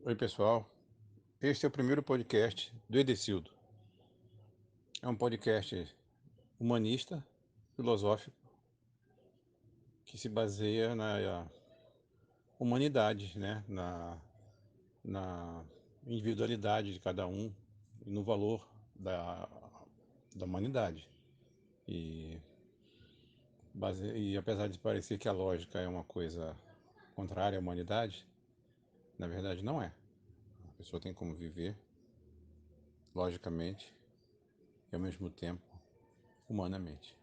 Oi, pessoal. Este é o primeiro podcast do Edecildo. É um podcast humanista, filosófico, que se baseia na humanidade, né? Na individualidade de cada um e no valor da humanidade. E, e apesar de parecer que a lógica é uma coisa contrária à humanidade, na verdade não é. A pessoa tem como viver logicamente e ao mesmo tempo humanamente.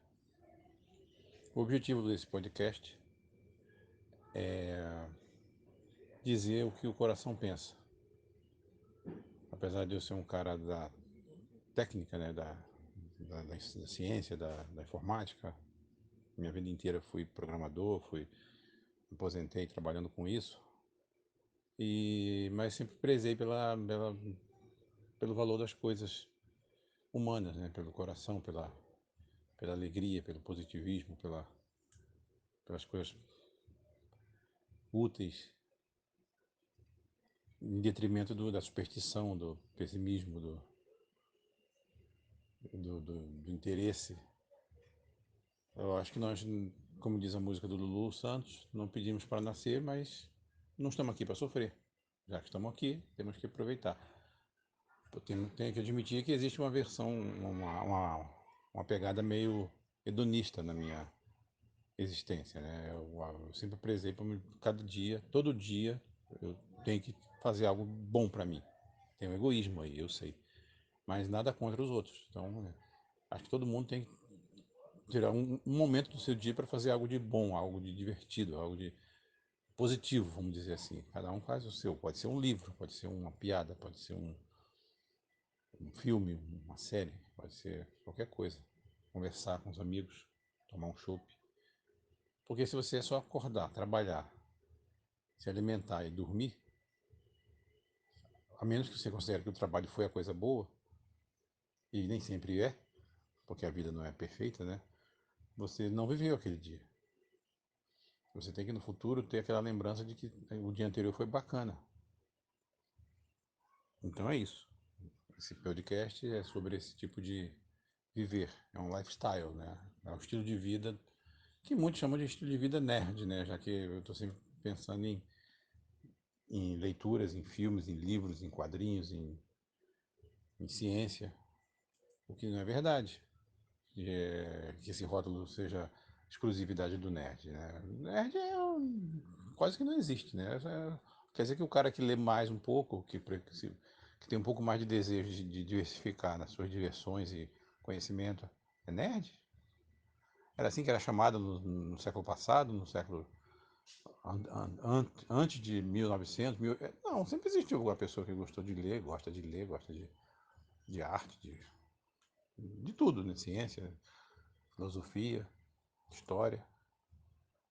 O objetivo desse podcast é dizer o que o coração pensa. Apesar de eu ser um cara da técnica, né, da ciência, da informática, minha vida inteira fui programador, me aposentei trabalhando com isso, mas sempre prezei pelo valor das coisas humanas, né, pelo coração, pela alegria, pelo positivismo, pelas coisas úteis, em detrimento da superstição, do pessimismo, do interesse. Eu acho que nós, como diz a música do Lulu Santos, não pedimos para nascer, mas não estamos aqui para sofrer. Já que estamos aqui, temos que aproveitar. Eu tenho que admitir que existe uma versão, uma pegada meio hedonista na minha existência, né? Eu sempre prezei para cada dia, todo dia, eu tenho que fazer algo bom para mim. Tem um egoísmo aí, eu sei. Mas nada contra os outros. Então, acho que todo mundo tem que tirar um momento do seu dia para fazer algo de bom, algo de divertido, algo de positivo, vamos dizer assim. Cada um faz o seu. Pode ser um livro, pode ser uma piada, pode ser um filme, uma série, pode ser qualquer coisa. Conversar com os amigos, tomar um chopp. Porque se você é só acordar, trabalhar, se alimentar e dormir, a menos que você considere que o trabalho foi a coisa boa, e nem sempre é, porque a vida não é perfeita, né? Você não viveu aquele dia. Você tem que no futuro ter aquela lembrança de que o dia anterior foi bacana. Então é isso. Esse podcast é sobre esse tipo de viver. É um lifestyle, né? É um estilo de vida que muitos chamam de estilo de vida nerd, né? Já que eu estou sempre pensando em leituras, em filmes, em livros, em quadrinhos, em ciência, o que não é verdade. Que esse rótulo seja exclusividade do nerd, né? Nerd quase que não existe, né? Quer dizer que o cara que lê mais um pouco, que tem um pouco mais de desejo de diversificar nas suas diversões e conhecimento, é nerd? Era assim que era chamado no século passado, no século antes de 1900, não, sempre existiu uma pessoa que gostou de ler, gosta de arte, de tudo, né? Ciência, filosofia, história.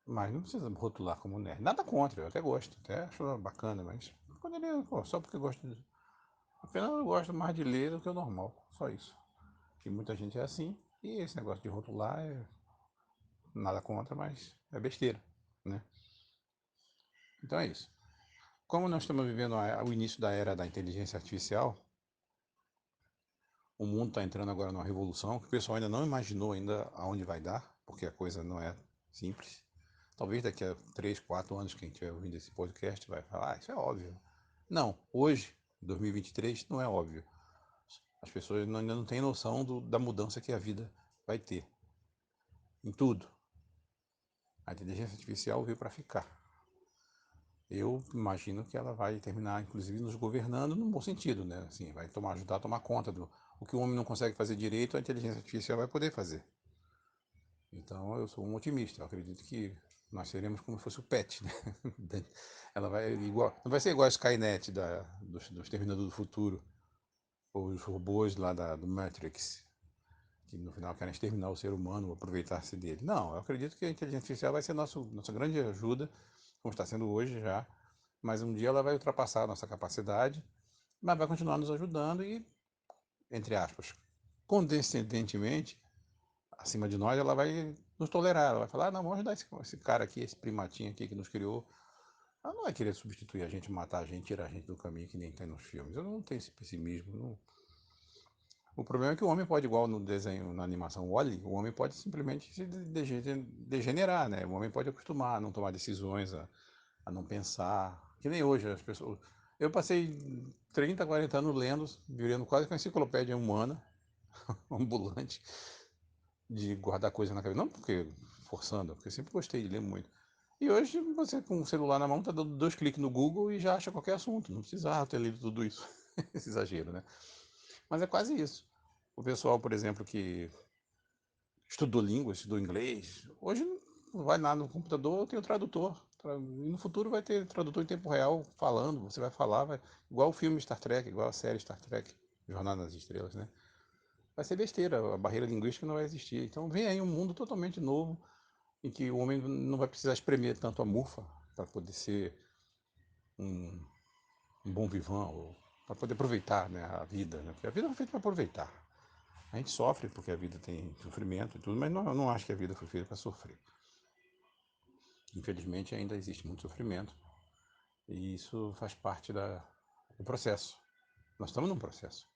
Mas não precisa rotular como nerd. Nada contra, eu até gosto, até acho bacana, mas poderia, pô, só porque eu gosto de. Apenas eu gosto mais de ler do que o normal, só isso. E muita gente é assim, e esse negócio de rotular é nada contra, mas é besteira, né? Então é isso. Como nós estamos vivendo o início da era da inteligência artificial, o mundo está entrando agora numa revolução que o pessoal ainda não imaginou ainda aonde vai dar, porque a coisa não é simples. Talvez daqui a 3, 4 anos, quem estiver ouvindo esse podcast vai falar, isso é óbvio. Não, hoje, 2023, não é óbvio. As pessoas ainda não têm noção da mudança que a vida vai ter. Em tudo. A inteligência artificial veio para ficar. Eu imagino que ela vai terminar, inclusive, nos governando no bom sentido, né? Assim, vai ajudar a tomar conta do o que o homem não consegue fazer direito, a inteligência artificial vai poder fazer. Então, eu sou um otimista. Eu acredito que nós seremos como se fosse o PET, né? Ela vai igual, não vai ser igual a Skynet do Exterminador do Futuro, ou os robôs lá do Matrix, que no final querem exterminar o ser humano, aproveitar-se dele. Não, eu acredito que a inteligência artificial vai ser nossa grande ajuda, como está sendo hoje já, mas um dia ela vai ultrapassar a nossa capacidade, mas vai continuar nos ajudando e, entre aspas, condescendentemente, acima de nós, ela vai nos tolerar, ela vai falar, ah, não, vamos ajudar esse cara aqui, esse primatinho aqui que nos criou, ela não vai querer substituir a gente, matar a gente, tirar a gente do caminho que nem tem nos filmes. Eu não tenho esse pessimismo. O problema é que o homem pode, igual no desenho, na animação Wall-E, o homem pode simplesmente se degenerar, né? O homem pode acostumar a não tomar decisões, a não pensar. Que nem hoje, as pessoas. Eu passei 30, 40 anos lendo, virando quase que uma enciclopédia humana, ambulante, de guardar coisa na cabeça. Não porque forçando, porque eu sempre gostei de ler muito. E hoje você com o celular na mão tá dando 2 cliques no Google e já acha qualquer assunto. Não precisava ter lido tudo isso. Esse exagero, né? Mas é quase isso. O pessoal, por exemplo, que estudou línguas, estudou inglês, hoje vai lá no computador, tem o tradutor. E no futuro vai ter tradutor em tempo real falando, você vai falar, igual o filme Star Trek, igual a série Star Trek, Jornada nas Estrelas, né? Vai ser besteira, a barreira linguística não vai existir. Então vem aí um mundo totalmente novo em que o homem não vai precisar espremer tanto a mufa para poder ser um, um bom vivant, ou para poder aproveitar, né, a vida, né? Porque a vida foi feita para aproveitar. A gente sofre porque a vida tem sofrimento e tudo, mas não, eu não acho que a vida foi feita para sofrer. Infelizmente ainda existe muito sofrimento e isso faz parte do processo. Nós estamos num processo.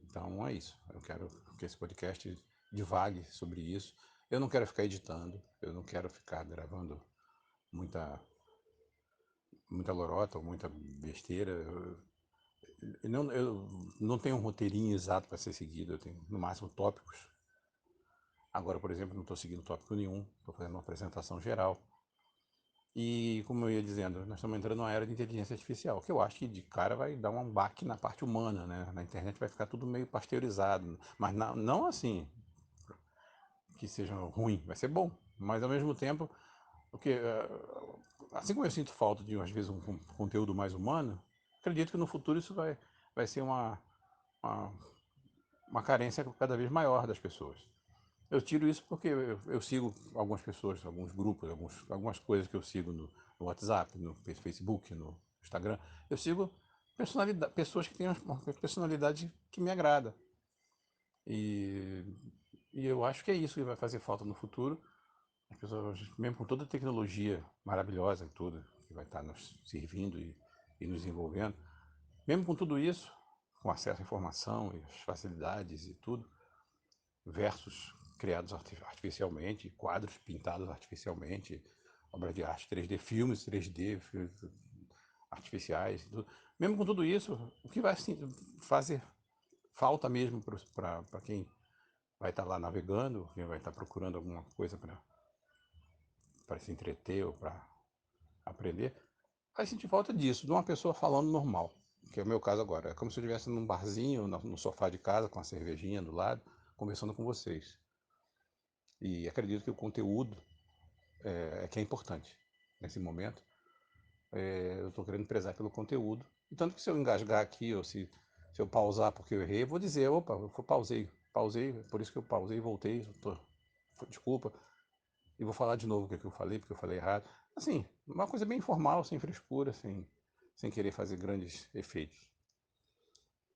Então é isso. Eu quero que esse podcast divague sobre isso. Eu não quero ficar editando, eu não quero ficar gravando muita, muita lorota ou muita besteira. Eu não tenho um roteirinho exato para ser seguido, eu tenho no máximo tópicos. Agora, por exemplo, não estou seguindo tópico nenhum, estou fazendo uma apresentação geral. E, como eu ia dizendo, nós estamos entrando numa era de inteligência artificial, que eu acho que de cara vai dar um baque na parte humana, né? Na internet vai ficar tudo meio pasteurizado, mas não assim que seja ruim, vai ser bom, mas ao mesmo tempo, porque assim como eu sinto falta de às vezes um conteúdo mais humano, acredito que no futuro isso vai ser uma, uma carência cada vez maior das pessoas. Eu tiro isso porque eu sigo algumas pessoas, alguns grupos, algumas coisas que eu sigo no WhatsApp, no Facebook, no Instagram. Eu sigo pessoas que têm uma personalidade que me agrada. E, e eu acho que é isso que vai fazer falta no futuro. As pessoas, mesmo com toda a tecnologia maravilhosa e tudo, que vai estar nos servindo e nos envolvendo, mesmo com tudo isso, com acesso à informação e as facilidades e tudo, versos criados artificialmente, quadros pintados artificialmente, obras de arte 3D, filmes 3D, filmes artificiais, tudo. Mesmo com tudo isso, o que vai assim, fazer falta mesmo para quem vai estar lá navegando, quem vai estar procurando alguma coisa para se entreter ou para aprender, vai sentir falta disso, de uma pessoa falando normal, que é o meu caso agora. É como se eu estivesse num barzinho, no sofá de casa, com uma cervejinha do lado, conversando com vocês. E acredito que o conteúdo é que é importante nesse momento. Eu estou querendo prezar pelo conteúdo. E tanto que se eu engasgar aqui, ou se eu pausar porque eu errei, eu vou dizer, opa, eu pausei, por isso que eu pausei e voltei, desculpa. E vou falar de novo o que eu falei, porque eu falei errado. Assim, uma coisa bem informal, sem frescura, sem querer fazer grandes efeitos.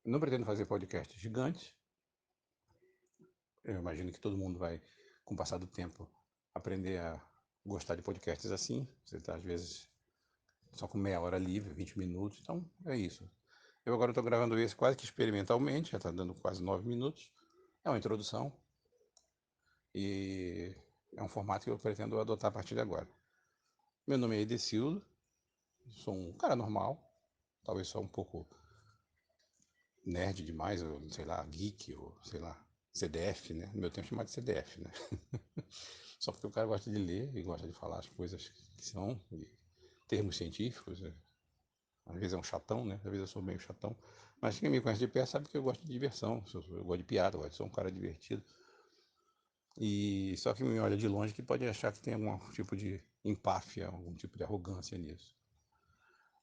Eu não pretendo fazer podcasts gigantes. Eu imagino que todo mundo vai, com o passar do tempo, aprender a gostar de podcasts assim. Você está, às vezes, só com meia hora livre, 20 minutos. Então, é isso. Eu agora estou gravando esse quase que experimentalmente, já está dando quase 9 minutos. É uma introdução e é um formato que eu pretendo adotar a partir de agora. Meu nome é Edecildo, sou um cara normal, talvez só um pouco nerd demais, ou sei lá, geek, ou sei lá, CDF, né? No meu tempo chamado de CDF, né? Só porque o cara gosta de ler e gosta de falar as coisas que são, termos científicos, né? Às vezes é um chatão, né? Às vezes eu sou meio chatão. Mas quem me conhece de perto sabe que eu gosto de diversão, eu gosto de piada, eu gosto de ser um cara divertido. E só que me olha de longe que pode achar que tem algum tipo de empáfia, algum tipo de arrogância nisso.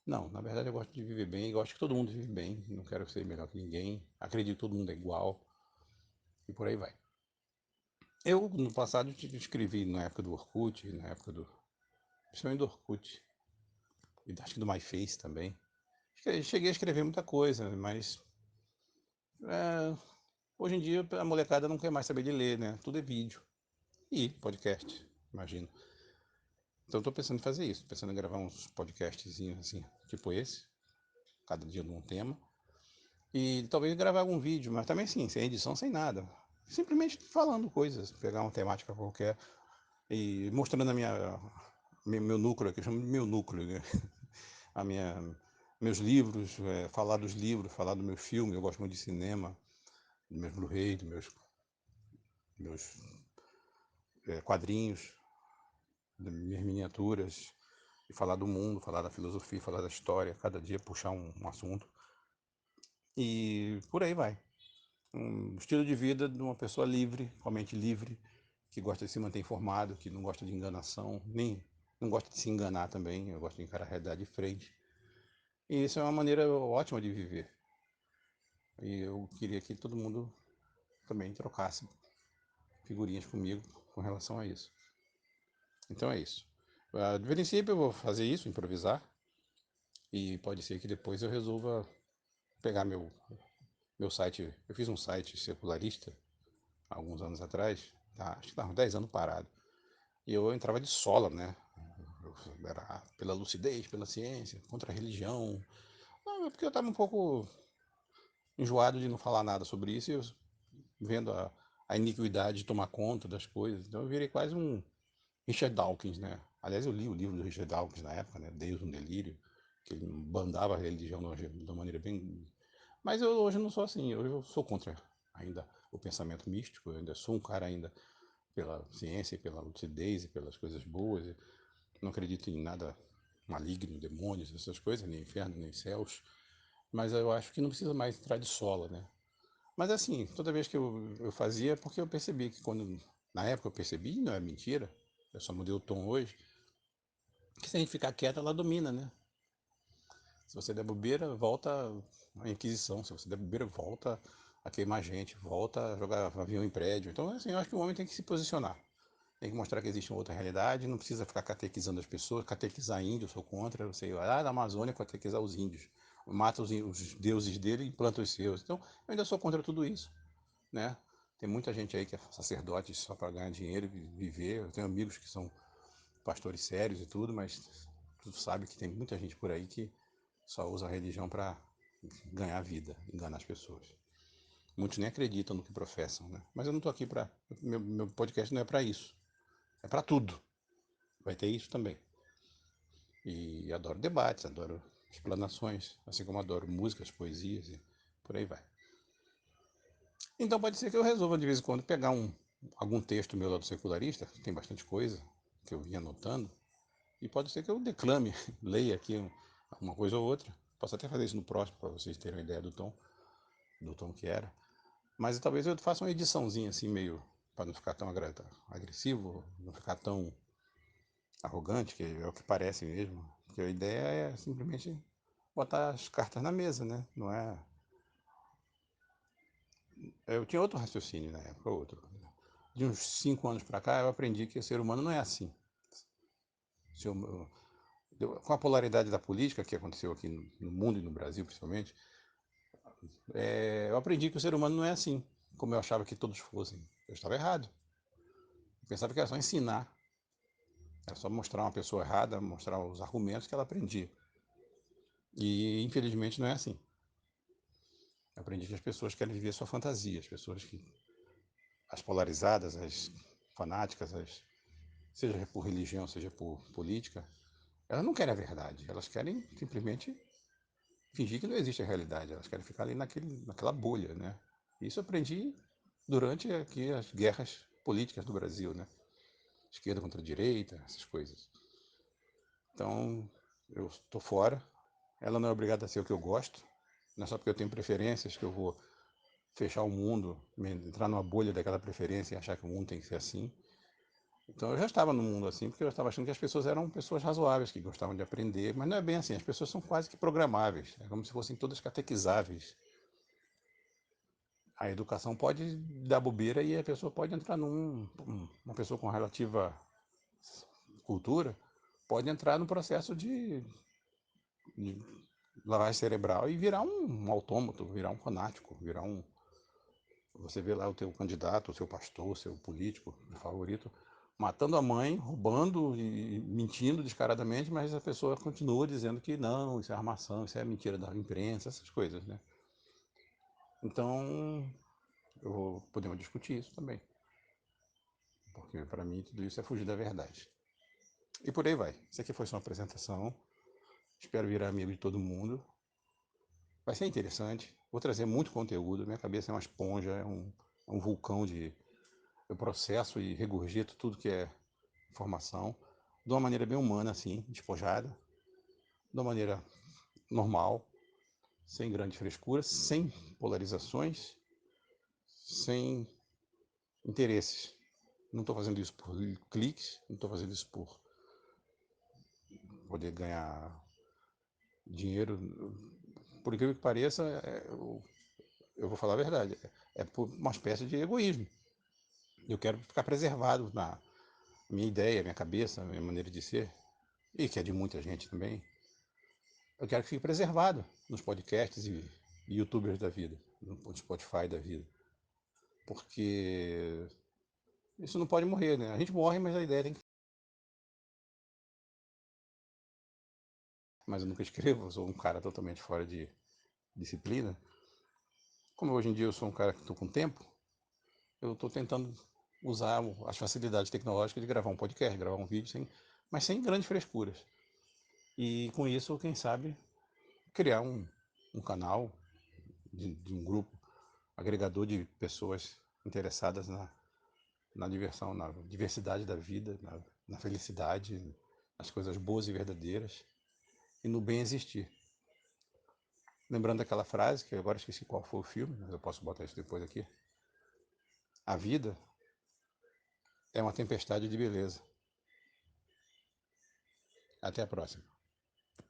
Não, na verdade eu gosto de viver bem, gosto que todo mundo vive bem, não quero ser melhor que ninguém, acredito que todo mundo é igual e por aí vai. Eu, no passado, escrevi na época do Orkut, na época do. Principalmente do Orkut, e acho que do MyFace também. Cheguei a escrever muita coisa, mas é, hoje em dia a molecada não quer mais saber de ler, né? Tudo é vídeo e podcast, imagino. Então eu tô pensando em fazer isso, pensando em gravar uns podcastzinhos assim, tipo esse, cada dia num tema. E talvez gravar algum vídeo, mas também sim, sem edição, sem nada. Simplesmente falando coisas, pegar uma temática qualquer e mostrando meu núcleo aqui, eu chamo de meu núcleo, né? A meus livros, falar dos livros, falar dos meus filmes, eu gosto muito de cinema, dos meus Blu-ray, dos meus quadrinhos, das minhas miniaturas, e falar do mundo, falar da filosofia, falar da história, cada dia puxar um assunto. E por aí vai. Um estilo de vida de uma pessoa livre, com a mente livre, que gosta de se manter informado, que não gosta de enganação, nem não gosta de se enganar também, eu gosto de encarar a realidade de frente. E isso é uma maneira ótima de viver. E eu queria que todo mundo também trocasse figurinhas comigo com relação a isso. Então é isso. De princípio eu vou fazer isso, improvisar, e pode ser que depois eu resolva pegar meu site. Eu fiz um site secularista há alguns anos atrás, tá, acho que estava uns 10 anos parado. E eu entrava de sola, né? Eu era pela lucidez, pela ciência, contra a religião. Não, é porque eu estava um pouco enjoado de não falar nada sobre isso e eu vendo a iniquidade de tomar conta das coisas. Então eu virei quase um Richard Dawkins, né? Aliás, eu li o livro do Richard Dawkins na época, né? Deus um Delírio, que ele bandava a religião de uma maneira bem. Mas eu hoje não sou assim, hoje eu sou contra ainda o pensamento místico, eu ainda sou um cara ainda pela ciência, pela lucidez e pelas coisas boas. Não acredito em nada maligno, demônios, essas coisas, nem inferno, nem céus. Mas eu acho que não precisa mais entrar de sola, né? Mas assim, toda vez que eu fazia, é porque eu percebi que quando. Na época eu percebi, não é mentira, eu só mudei o tom hoje, que se a gente ficar quieto, ela domina, né? Se você der bobeira, volta a Inquisição. Se você der bobeira, volta a queimar gente, volta a jogar avião em prédio. Então, assim, eu acho que o homem tem que se posicionar. Tem que mostrar que existe uma outra realidade, não precisa ficar catequizando as pessoas, catequizar índios, eu sou contra, eu sei, lá na Amazônia catequizar os índios, mata os deuses dele e implanta os seus. Então, eu ainda sou contra tudo isso, né? Tem muita gente aí que é sacerdote só para ganhar dinheiro e viver. Eu tenho amigos que são pastores sérios e tudo, mas tu sabe que tem muita gente por aí que só usa a religião para ganhar vida, enganar as pessoas. Muitos nem acreditam no que professam, né? Mas eu não estou aqui para. Meu podcast não é para isso. É para tudo. Vai ter isso também. E adoro debates, adoro explanações, assim como adoro músicas, poesias e por aí vai. Então pode ser que eu resolva de vez em quando pegar algum texto meu lá do secularista, tem bastante coisa que eu vinha anotando, e pode ser que eu declame, leia aqui uma coisa ou outra. Posso até fazer isso no próximo para vocês terem uma ideia do tom que era. Mas talvez eu faça uma ediçãozinha assim meio para não ficar tão agressivo, não ficar tão arrogante, que é o que parece mesmo. Porque a ideia é simplesmente botar as cartas na mesa, né? Não é. Eu tinha outro raciocínio na época, outro. De uns 5 anos para cá, eu aprendi que o ser humano não é assim. Se com a polaridade da política que aconteceu aqui no mundo e no Brasil, principalmente, eu aprendi que o ser humano não é assim, como eu achava que todos fossem. Eu estava errado. Eu pensava que era só ensinar, era só mostrar uma pessoa errada, mostrar os argumentos que ela aprendia. E infelizmente não é assim. Eu aprendi que as pessoas querem viver sua fantasia, as pessoas que as polarizadas, as fanáticas, seja por religião, seja por política, elas não querem a verdade, elas querem simplesmente fingir que não existe a realidade, elas querem ficar ali naquela bolha, né? Isso eu aprendi durante aqui as guerras políticas do Brasil, né? Esquerda contra a direita, essas coisas. Então, eu estou fora, ela não é obrigada a ser o que eu gosto, não é só porque eu tenho preferências que eu vou fechar o mundo, entrar numa bolha daquela preferência e achar que o mundo tem que ser assim. Então eu já estava no mundo assim, porque eu estava achando que as pessoas eram pessoas razoáveis, que gostavam de aprender, mas não é bem assim, as pessoas são quase que programáveis, é como se fossem todas catequizáveis. A educação pode dar bobeira e a pessoa pode entrar uma pessoa com relativa cultura, pode entrar no processo de lavagem cerebral e virar um autômato, virar um fanático, virar você vê lá o teu candidato, o seu pastor, o seu político favorito, matando a mãe, roubando e mentindo descaradamente, mas a pessoa continua dizendo que não, isso é armação, isso é mentira da imprensa, essas coisas, né? Então, podemos discutir isso também, porque para mim tudo isso é fugir da verdade. E por aí vai. Isso aqui foi só uma apresentação. Espero virar amigo de todo mundo. Vai ser interessante. Vou trazer muito conteúdo. Minha cabeça é uma esponja, é um vulcão de. Eu processo e regurgito tudo que é informação de uma maneira bem humana, assim, despojada, de uma maneira normal, sem grande frescura, sem polarizações, sem interesses. Não estou fazendo isso por cliques, não estou fazendo isso por poder ganhar dinheiro. Por incrível que pareça, eu vou falar a verdade, é por uma espécie de egoísmo. Eu quero ficar preservado na minha ideia, minha cabeça, minha maneira de ser, e que é de muita gente também. Eu quero que fique preservado nos podcasts e youtubers da vida, no Spotify da vida. Porque isso não pode morrer, né? A gente morre, mas a ideia tem que. Mas eu nunca escrevo, eu sou um cara totalmente fora de disciplina. Como hoje em dia eu sou um cara que estou com tempo, eu estou tentando usar as facilidades tecnológicas de gravar um podcast, gravar um vídeo, mas sem grandes frescuras. E com isso, quem sabe, criar um canal de um grupo agregador de pessoas interessadas na diversão, na diversidade da vida, na felicidade, nas coisas boas e verdadeiras e no bem existir. Lembrando aquela frase, que agora esqueci qual foi o filme, mas eu posso botar isso depois aqui. A vida é uma tempestade de beleza. Até a próxima.